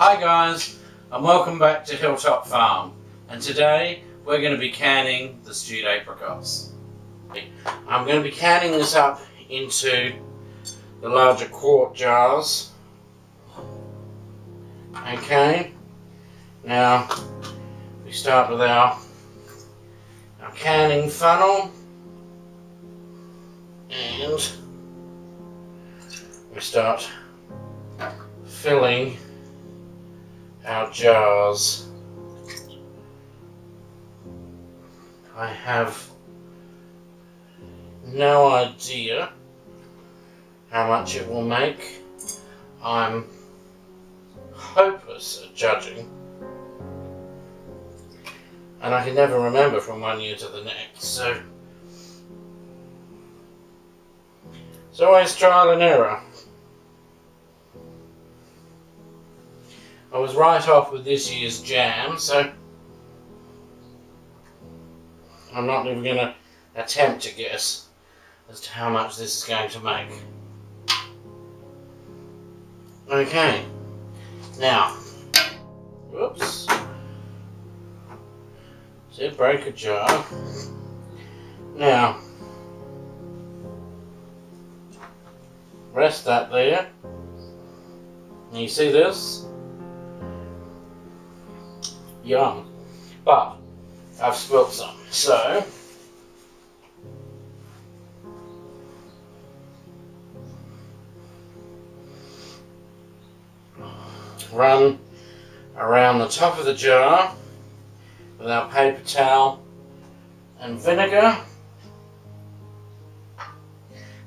Hi guys, and welcome back to Hilltop Farm, and today we're going to be canning the stewed apricots. I'm going to be canning this up into the larger quart jars. Okay, now we start with our canning funnel, and we start filling our jars. I have no idea how much it will make. I'm hopeless at judging, and I can never remember from one year to the next, so it's always trial and error. I was right off with this year's jam, so I'm not even going to attempt to guess as to how much this is going to make. Okay, now, whoops, did break a jar. Now, rest that there. You see this? Yum. But I've spilt some, so run around the top of the jar with our paper towel and vinegar.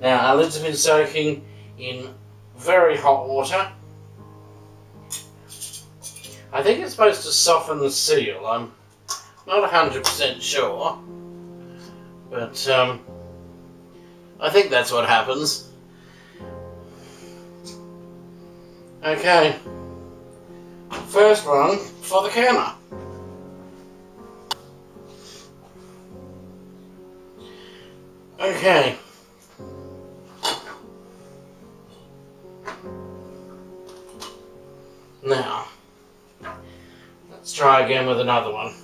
Now our lids have been soaking in very hot water. I think it's supposed to soften the seal. I'm not 100% sure, but I think that's what happens. Okay, first one for the canner. Okay. Now, let's try again with another one.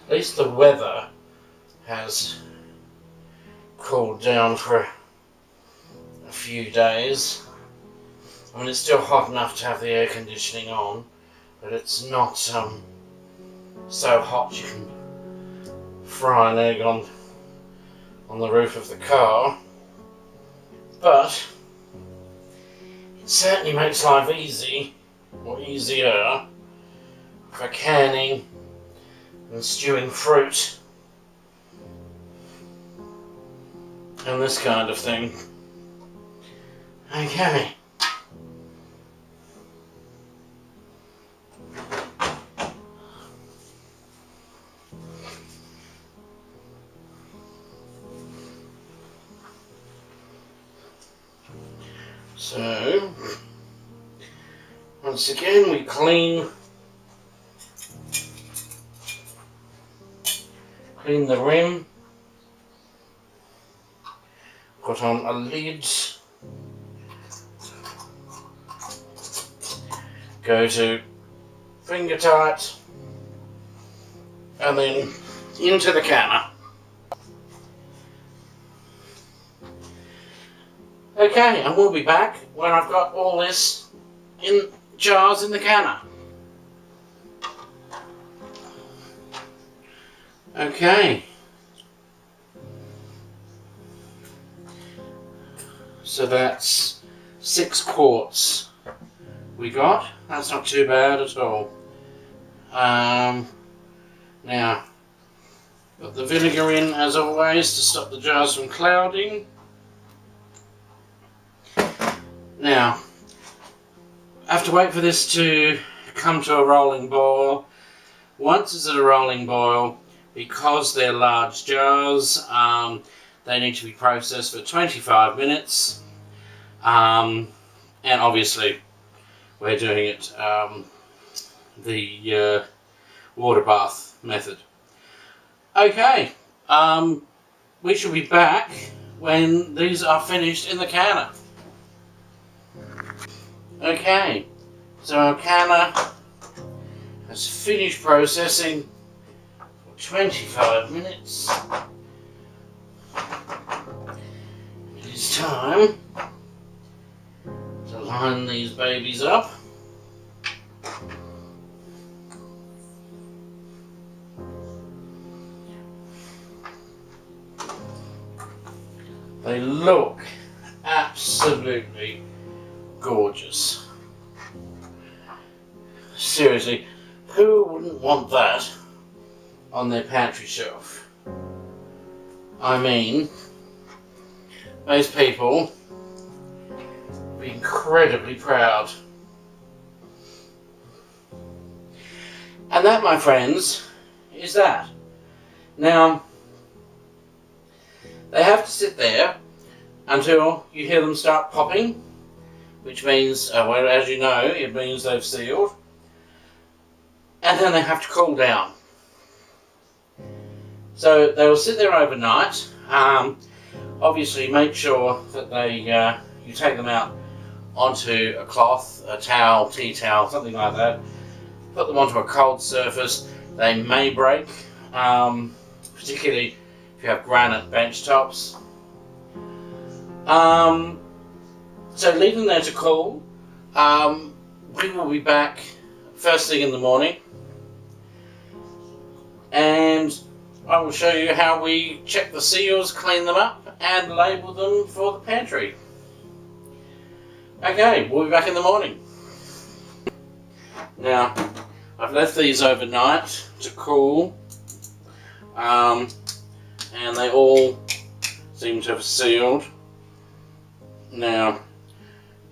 At least the weather has cooled down for a few days. I mean, it's still hot enough to have the air conditioning on, but it's not so hot you can fry an egg on the roof of the car. But it certainly makes life easy, or easier, for canning and stewing fruit and this kind of thing. Okay. So, once again we clean the rim, put on a lid, go to finger tight, and then into the canner. Okay, and we'll be back when I've got all this in jars in the canner. Okay. So that's 6 quarts we got. That's not too bad at all. Now, put the vinegar in as always to stop the jars from clouding. Now, I have to wait for this to come to a rolling boil. Once it's at a rolling boil, because they're large jars, they need to be processed for 25 minutes. And obviously, we're doing it the water bath method. Okay, we shall be back when these are finished in the canner. Okay, so our canner has finished processing for 25 minutes. It is time to line these babies up. They look absolutely gorgeous. Seriously, who wouldn't want that on their pantry shelf? I mean, those people would be incredibly proud. And that, my friends, is that. Now, they have to sit there until you hear them start popping, which means, well, as you know, it means they've sealed. And then they have to cool down. So they will sit there overnight. Obviously, make sure that they you take them out onto a cloth, a towel, tea towel, something like that. Put them onto a cold surface. They may break, particularly if you have granite bench tops. So leave them there to cool. We will be back first thing in the morning, and I will show you how we check the seals, clean them up, and label them for the pantry. Okay, we'll be back in the morning. Now, I've left these overnight to cool, and they all seem to have sealed. Now,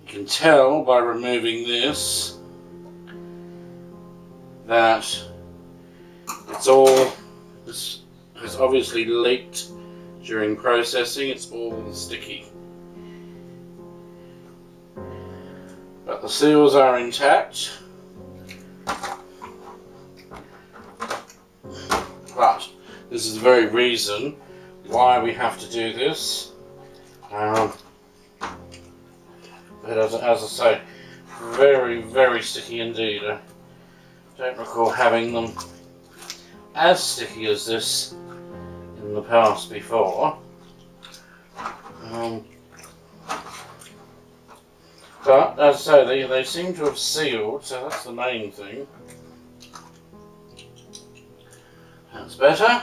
you can tell by removing this that this has obviously leaked during processing. It's all sticky. But the seals are intact. But this is the very reason why we have to do this. But as I say, very, very sticky indeed. I don't recall having them as sticky as this in the past before. But as I say, they seem to have sealed, so that's the main thing. That's better.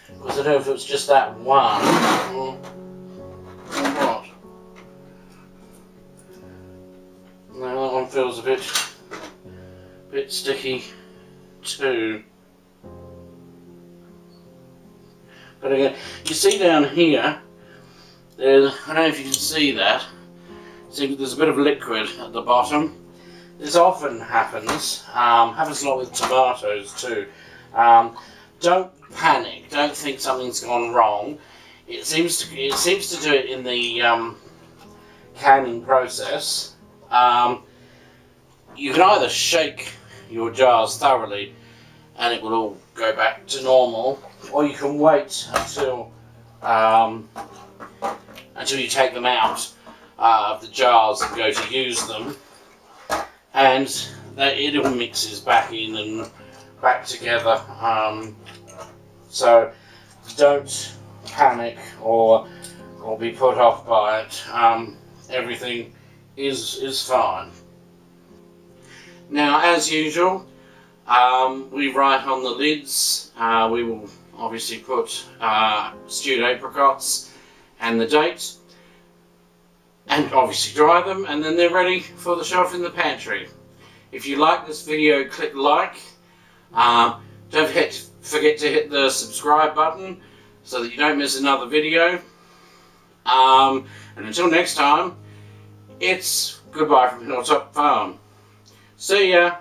Because I don't know if it's just that one or what. No, that one feels a bit sticky too. But again, you see down here, I don't know if you can see that. See, there's a bit of liquid at the bottom. This often happens. Happens a lot with tomatoes too. Don't panic. Don't think something's gone wrong. It seems to do it in the canning process. You can either shake your jars thoroughly and it will all go back to normal, or you can wait until you take them out of the jars and go to use them, and it all mixes back in and back together. So don't panic or be put off by it. Everything is fine. Now, as usual, we write on the lids. We will obviously put stewed apricots and the date, and obviously dry them, and then they're ready for the shelf in the pantry. If you like this video, click like. Don't forget to hit the subscribe button so that you don't miss another video. And until next time, it's goodbye from Hilltop Farm. See ya!